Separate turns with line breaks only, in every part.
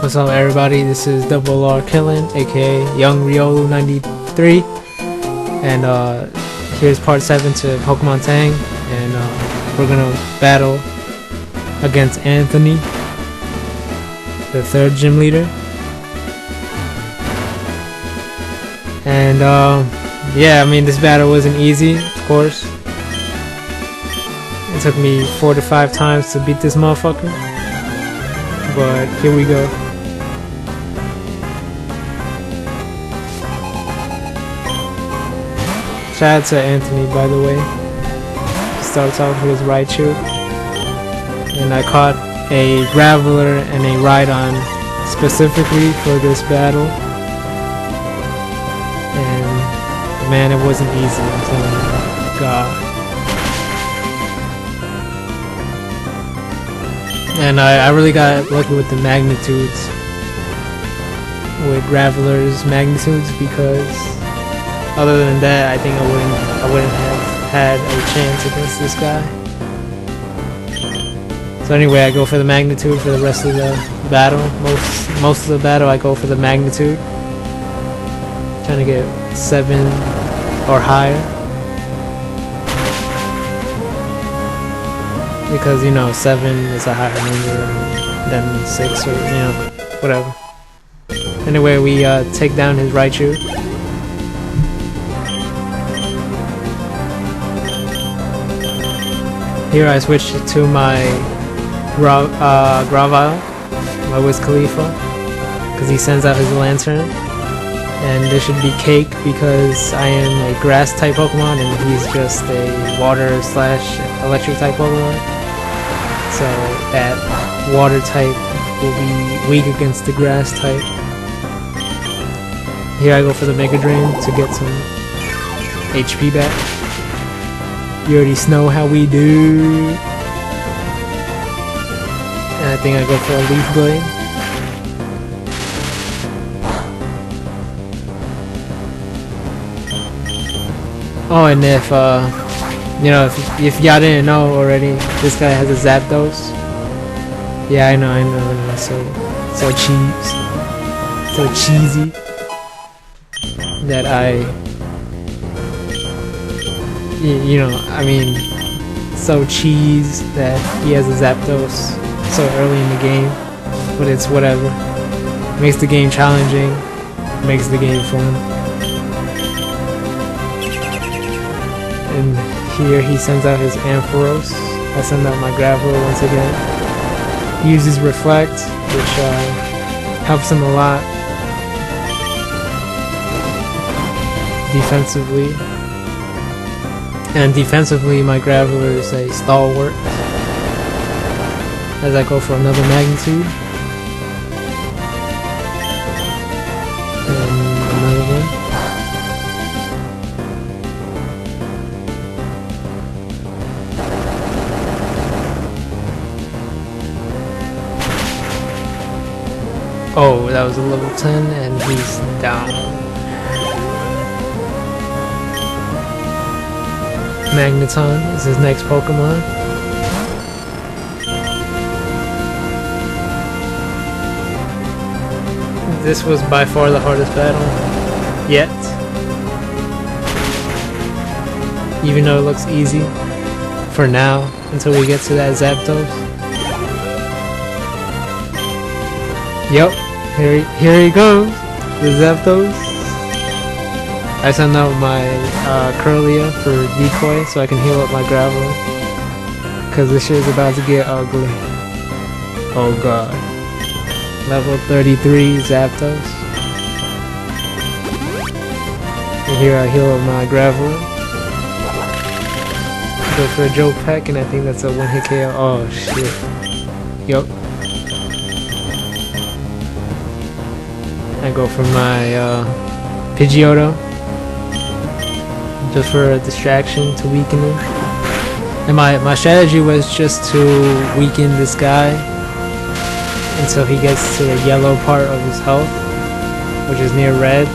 What's up, everybody? This is Double R Killin, aka Young Riolu 93, and here's part 7 to Pokemon Tang, and we're gonna battle against Anthony, the 3rd gym leader. And yeah, I mean, this battle wasn't easy, of course. It took me 4 to 5 times to beat this motherfucker, but here we go. Shout out to Anthony, by the way. He starts off with his Raichu, and I caught a Graveler and a Rhydon specifically for this battle, and man, it wasn't easy, I'm telling you. God. And I really got lucky with the magnitudes, with Graveler's magnitudes, because other than that, I think I wouldn't have had a chance against this guy. So anyway, I go for the magnitude for the rest of the battle. Most of the battle, I go for the magnitude, trying to get 7 or higher, because you know 7 is a higher number than 6, or you know, whatever. Anyway, we take down his Raichu. Here I switched to my Gravile, my Wiz Khalifa, because he sends out his Lantern, and this should be cake because I am a grass type Pokemon and he's just a water / electric type Pokemon, so that water type will be weak against the grass type. Here I go for the Mega Drain to get some HP back. You already know how we do. And I think I go for a Leaf Blade. Oh, and if you know, if y'all didn't know already, this guy has a Zapdos. Yeah, I know. So cheesy that you know, I mean, so cheese that he has a Zapdos so early in the game, but it's whatever. Makes the game challenging, makes the game fun. And here he sends out his Ampharos. I send out my Graveler once again. He uses Reflect, which helps him a lot defensively. And defensively, my Graveler is a stalwart, as I go for another magnitude. And another one. Oh, that was a level 10 and he's down. Magneton is his next Pokemon. This was by far the hardest battle yet. Even though it looks easy for now, until we get to that Zapdos. Yep, here he goes, the Zapdos. I send out my Curlia for decoy so I can heal up my Graveler, because this shit is about to get ugly. Oh god. Level 33 Zapdos. And here I heal up my Graveler. Go for a Joke Pack, and I think that's a 1-hit KO. Oh shit. Yup. I go for my Pidgeotto, just for a distraction to weaken him. And my strategy was just to weaken this guy until he gets to the yellow part of his health, which is near red.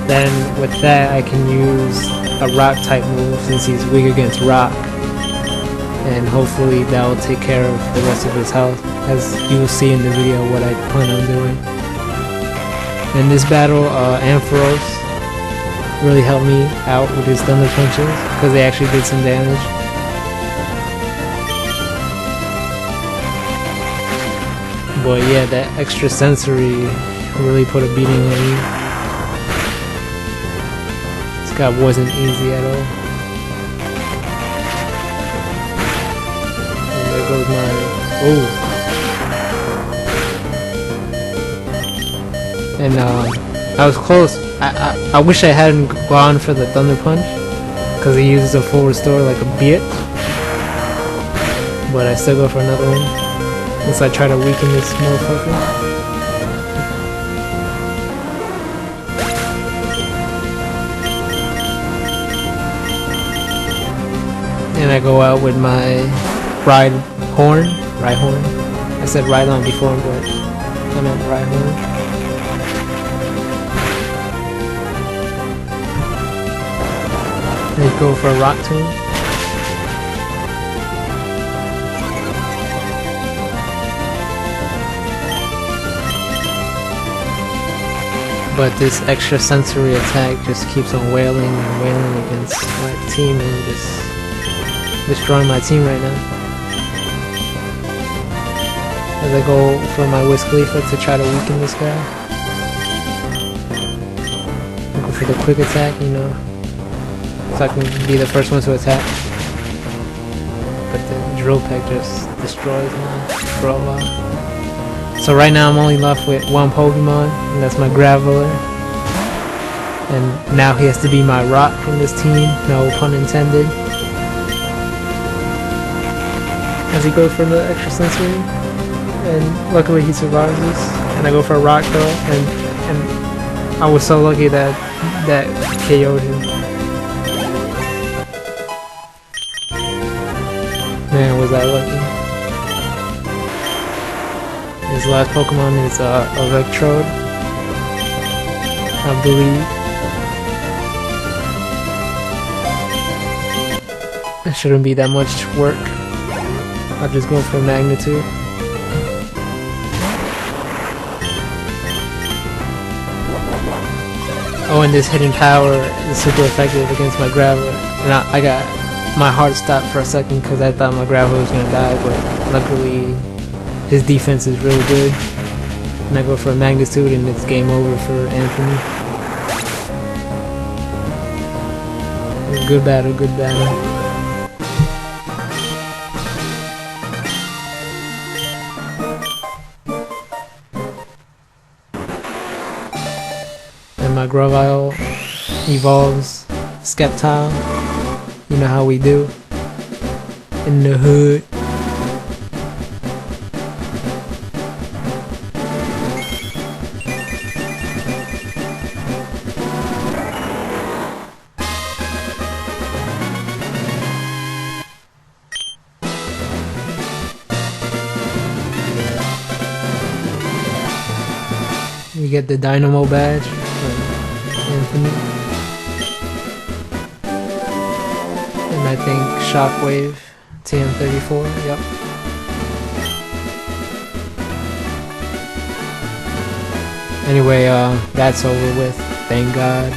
Then with that I can use a rock type move since he's weak against rock, and hopefully that will take care of the rest of his health. as you will see in the video what I plan on doing. In this battle, Ampharos really helped me out with his thunder punches because they actually did some damage. But yeah, that extra sensory really put a beating on me. This guy wasn't easy at all. And there goes my... oh! And I was close. I wish I hadn't gone for the thunder punch because he uses a full restore like a bitch. But I still go for another one. Unless I try to weaken this motherfucker. And I go out with my ride horn. I said ride on before, but I meant ride horn. And go for a rock tomb. But this extra sensory attack just keeps on wailing and wailing against my team and just destroying my team right now. As I go for my Whisk Khalifa to try to weaken this guy. I go for the quick attack, you know, so I can be the first one to attack. But the drill peck just destroys my robot. So right now I'm only left with one Pokemon, and that's my Graveler. And now he has to be my rock from this team, no pun intended. As he goes for the extra sensory, and luckily he survives this. And I go for a rock throw, and I was so lucky that KO'd him. Man, was I lucky. His last Pokemon is Electrode, I believe. It shouldn't be that much work. I'll just go for Magnitude. Oh, and this hidden power is super effective against my Graveler. And I got my heart stopped for a second because I thought my Graveler was gonna die, but luckily his defense is really good. And I go for a Magnitude and it's game over for Anthony. Good battle, good battle. And my Grovyle evolves Skeptile. You know how we do. In the hood. You get the Dynamo badge from Anthony. And I think Shockwave TM34, yep. Anyway, that's over with, thank God.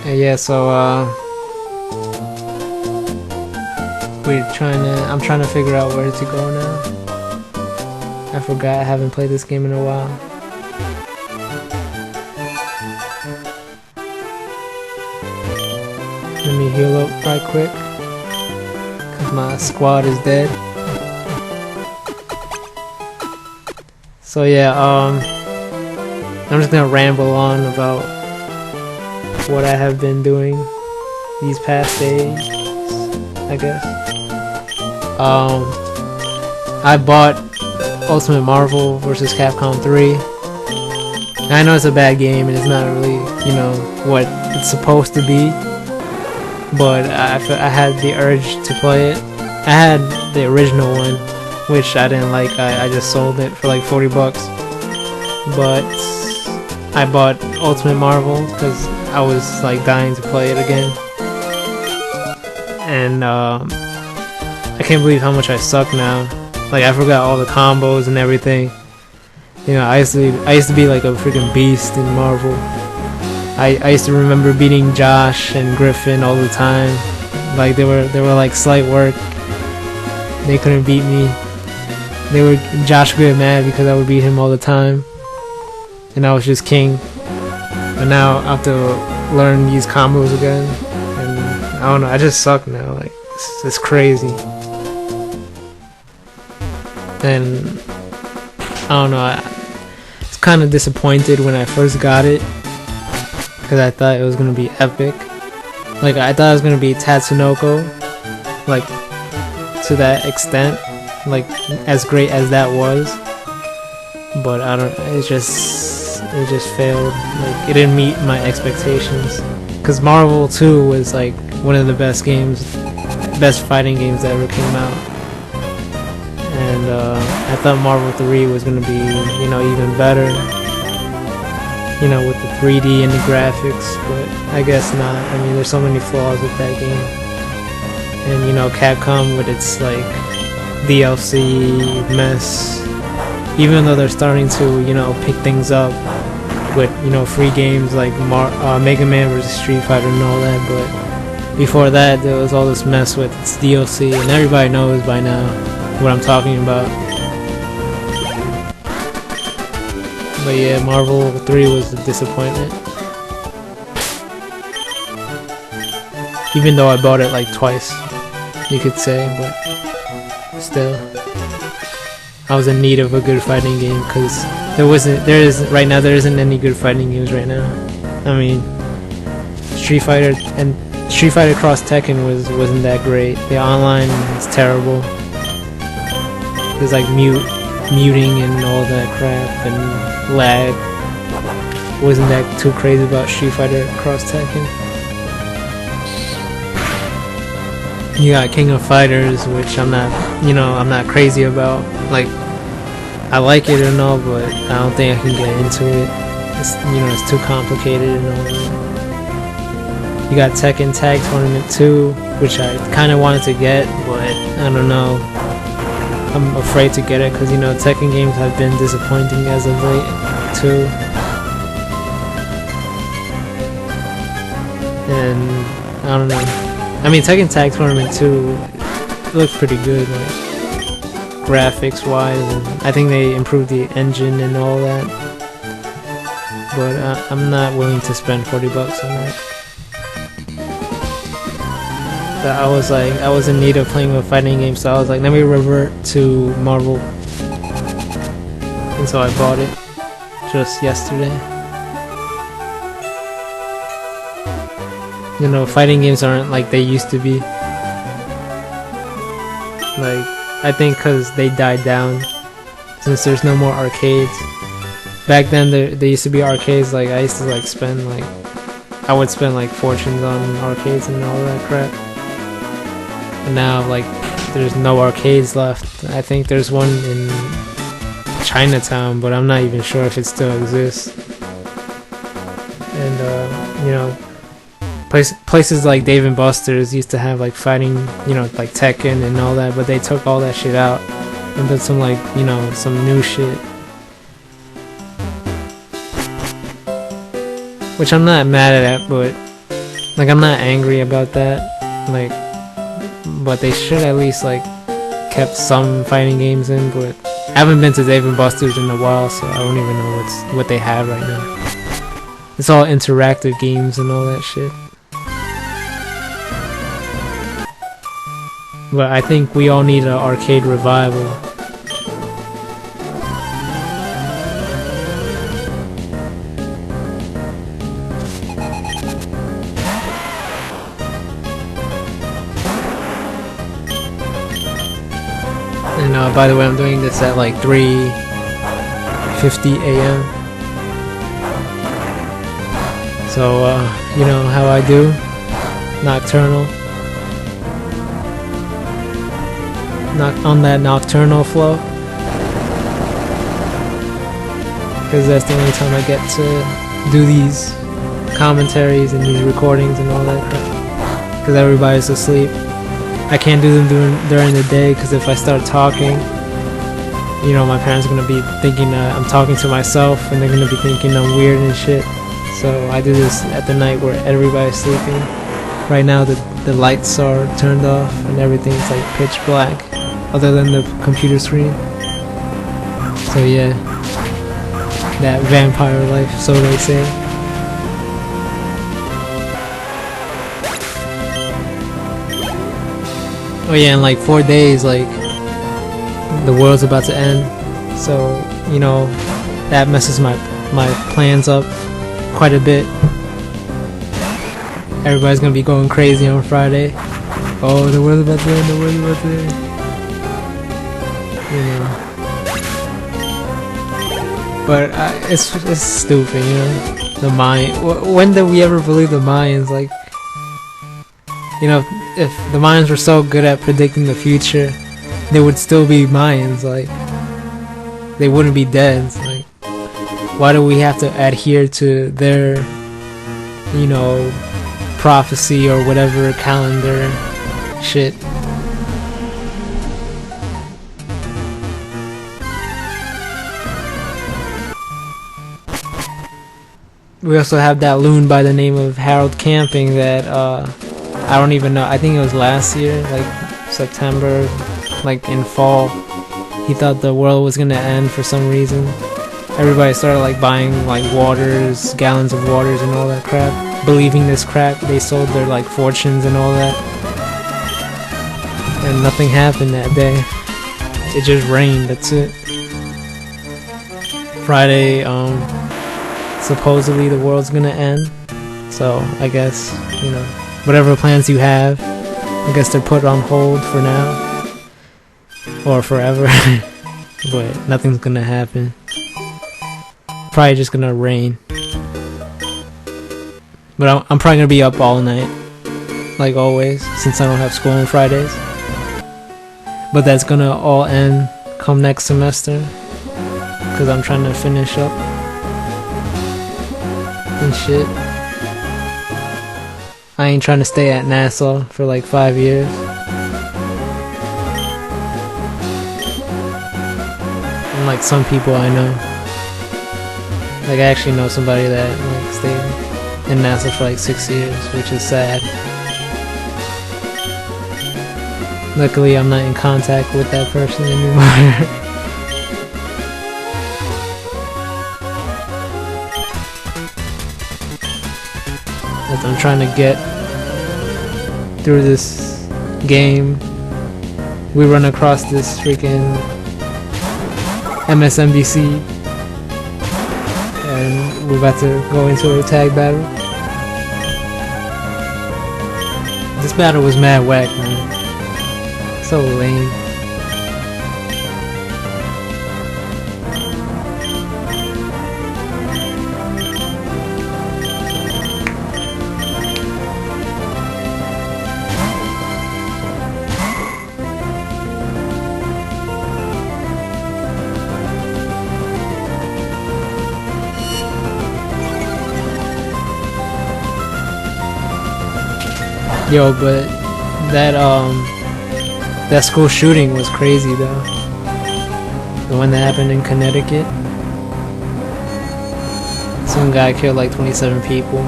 And yeah, so I'm trying to figure out where to go now. I forgot, I haven't played this game in a while. Let me heal up right quick, cause my squad is dead. So yeah, I'm just gonna ramble on about what I have been doing these past days, I guess. I bought Ultimate Marvel vs. Capcom 3. And I know it's a bad game and it's not really, you know, what it's supposed to be. But I had the urge to play it. I had the original one, which I didn't like. I just sold it for like 40 bucks. But I bought Ultimate Marvel because I was like dying to play it again. And I can't believe how much I suck now. Like, I forgot all the combos and everything. You know, I used to be like a freaking beast in Marvel. I used to remember beating Josh and Griffin all the time. Like, they were like slight work. They couldn't beat me. Josh would get mad because I would beat him all the time, and I was just king. But now I have to learn these combos again, and I don't know. I just suck now. Like, it's crazy. And I don't know. I was kind of disappointed when I first got it because I thought it was gonna be epic. Like, I thought it was gonna be Tatsunoko, like, to that extent, like as great as that was. But I don't. It just failed. Like, it didn't meet my expectations. Cause Marvel 2 was like one of the best fighting games that ever came out. And I thought Marvel 3 was gonna be, you know, even better. You know, with the 3D and the graphics, but I guess not. I mean, there's so many flaws with that game. And, you know, Capcom with its, like, DLC mess, even though they're starting to, you know, pick things up with, you know, free games like Mega Man vs. Street Fighter and all that, but before that, there was all this mess with its DLC, and everybody knows by now what I'm talking about. But yeah, Marvel 3 was a disappointment. Even though I bought it like twice, you could say, but still, I was in need of a good fighting game because there isn't any good fighting games right now. I mean, Street Fighter Cross Tekken wasn't that great. The online is terrible. There's like muting and all that crap and lag. Wasn't that too crazy about Street Fighter Cross Tekken. You got King of Fighters, which I'm not crazy about. Like, I like it and all, but I don't think I can get into it. It's too complicated and all that. You got Tekken Tag Tournament 2, which I kind of wanted to get, but I don't know. I'm afraid to get it because, you know, Tekken games have been disappointing as of late too. And I don't know. I mean, Tekken Tag Tournament 2 looked pretty good, like, graphics wise, and I think they improved the engine and all that. But I'm not willing to spend $40 on that. But I was in need of playing a fighting game, so I was like, let me revert to Marvel. And so I bought it just yesterday. You know, fighting games aren't like they used to be. Like, I think because they died down since there's no more arcades. Back then there used to be arcades. Like, I used to like spend like, I would spend like fortunes on arcades and all that crap. And now, like, there's no arcades left. I think there's one in Chinatown, but I'm not even sure if it still exists. And you know, places like Dave & Buster's used to have like fighting, you know, like Tekken and all that, but they took all that shit out and put some, like, you know, some new shit, which I'm not mad at, but like, I'm not angry about that. Like, but they should at least like kept some fighting games in. But I haven't been to Dave & Buster's in a while, so I don't even know what they have right now. It's all interactive games and all that shit. But I think we all need an arcade revival. And by the way, I'm doing this at like 3:50 a.m. So, you know how I do? Nocturnal. On that nocturnal flow. Because that's the only time I get to do these commentaries and these recordings and all that crap. Because everybody's asleep. I can't do them during the day because if I start talking, you know, my parents are gonna be thinking I'm talking to myself, and they're gonna be thinking I'm weird and shit. So I do this at the night where everybody's sleeping. Right now the lights are turned off and everything's like pitch black, other than the computer screen. So yeah, that vampire life, so they say. Oh yeah, in like 4 days, like, the world's about to end. So, you know, that messes my plans up quite a bit. Everybody's gonna be going crazy on Friday. Oh, the world's about to end, the world's about to end. You know. But it's stupid, you know. The Mayan. When did we ever believe the Mayans? Like, you know, if the Mayans were so good at predicting the future, they would still be Mayans. Like, they wouldn't be dead. Like, why do we have to adhere to their, you know, prophecy or whatever calendar shit? We also have that loon by the name of Harold Camping that I don't even know. I think it was last year, like September, like in fall. He thought the world was gonna end for some reason. Everybody started like buying like waters, gallons of waters and all that crap. Believing this crap, they sold their like fortunes and all that. And nothing happened that day. It just rained, that's it. Friday, supposedly the world's gonna end. So I guess, you know, whatever plans you have, I guess they're put on hold for now. Or forever. But nothing's gonna happen. Probably just gonna rain. But I'm probably gonna be up all night, like always, since I don't have school on Fridays. But that's gonna all end come next semester, because I'm trying to finish up and shit. I ain't trying to stay at Nassau for like 5 years. Like some people I know, like I actually know somebody that like stayed in Nassau for like 6 years, which is sad. Luckily I'm not in contact with that person anymore. As I'm trying to get through this game, we run across this freaking MSNBC, and we're about to go into a tag battle. This battle was mad whack, man. So lame. Yo, but that school shooting was crazy though. The one that happened in Connecticut. Some guy killed like 27 people,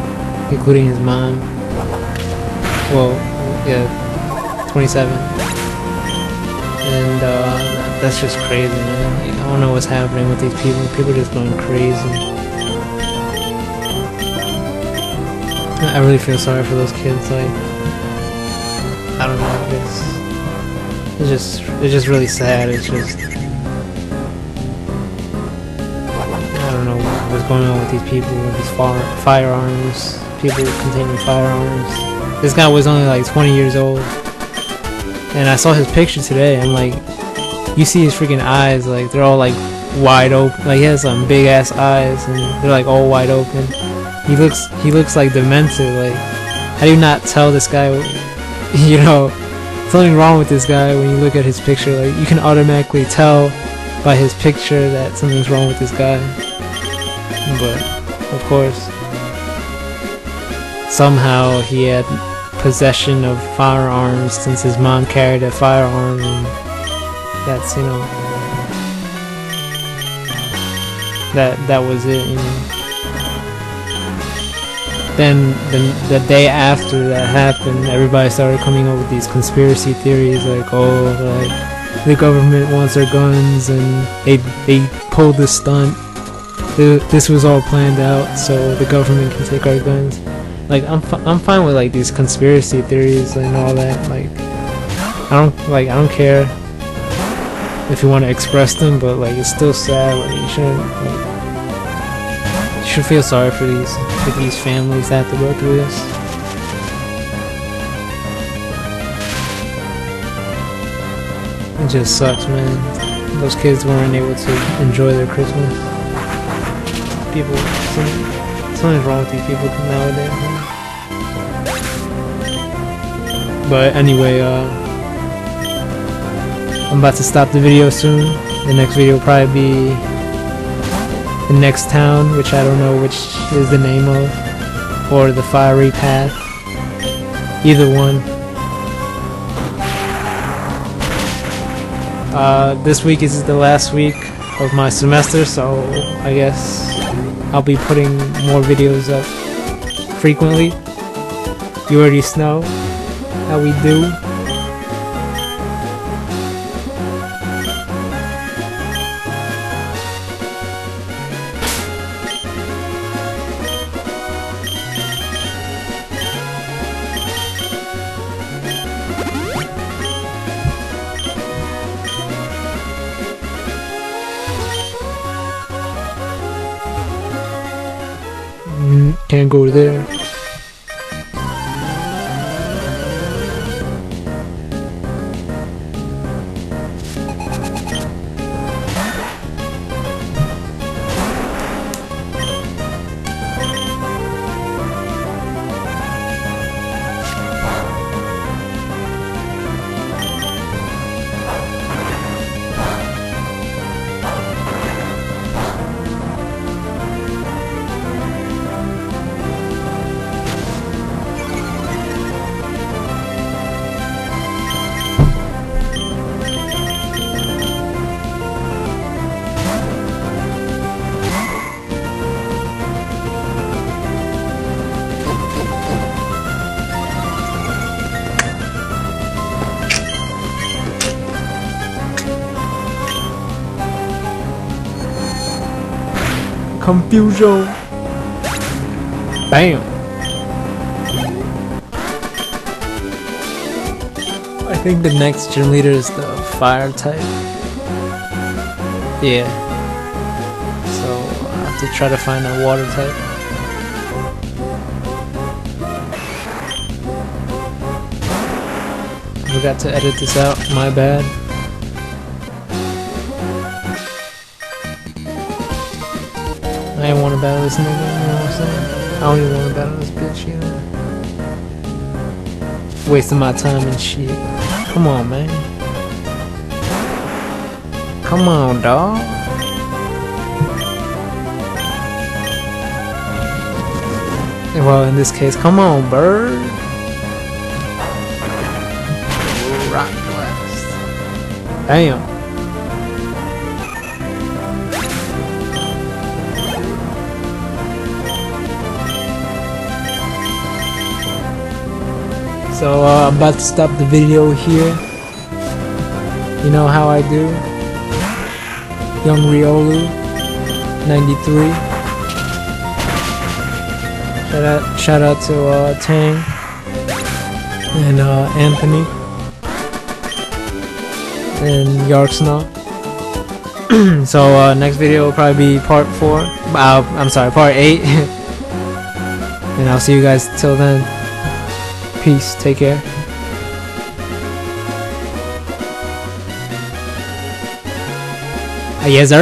including his mom. Well, yeah, 27. And that's just crazy, man. Like, I don't know what's happening with these people. People are just going crazy. I really feel sorry for those kids. Like, I don't know, it's just really sad. It's just, I don't know what's going on with these people with these firearms, people containing firearms. This guy was only like 20 years old, and I saw his picture today. I'm like, you see his freaking eyes, like they're all like wide open. Like he has some big ass eyes, and they're like all wide open. He looks like demented. Like, how do you not tell this guy? You know, something wrong with this guy when you look at his picture. Like, you can automatically tell by his picture that something's wrong with this guy. But of course, somehow he had possession of firearms since his mom carried a firearm, and that's, you know, that was it, you know. Then the day after that happened, everybody started coming up with these conspiracy theories like, oh, like the government wants our guns and they pulled the stunt. This was all planned out so the government can take our guns. Like I'm fine with like these conspiracy theories and all that. Like I don't care if you want to express them, but like it's still sad. Like you shouldn't. Like, you should feel sorry for these families that have to go through this. It just sucks, man. Those kids weren't able to enjoy their Christmas. People, something's wrong with these people nowadays, man. But anyway, I'm about to stop the video soon. The next video will probably be the next town, which I don't know which is the name of, or the fiery path. Either one. This week is the last week of my semester, so I guess I'll be putting more videos up frequently. You already know how we do. Can't go there. Confusion. Bam. I think the next gym leader is the fire type. Yeah. So I have to try to find a water type. I forgot to edit this out, my bad. I didn't want to battle this nigga, you know what I'm saying? I don't even want to battle this bitch, you know? Wasting my time and shit. Come on, man. Come on, dawg. Well, in this case, come on, bird. Rock blast. Damn. So I'm about to stop the video here. You know how I do. Young Riolu 93. Shout out to Tang and Anthony and Yarksnaw. So next video will probably be part 4. I'm sorry, part 8. And I'll see you guys till then. Peace. Take care. Yes, sir.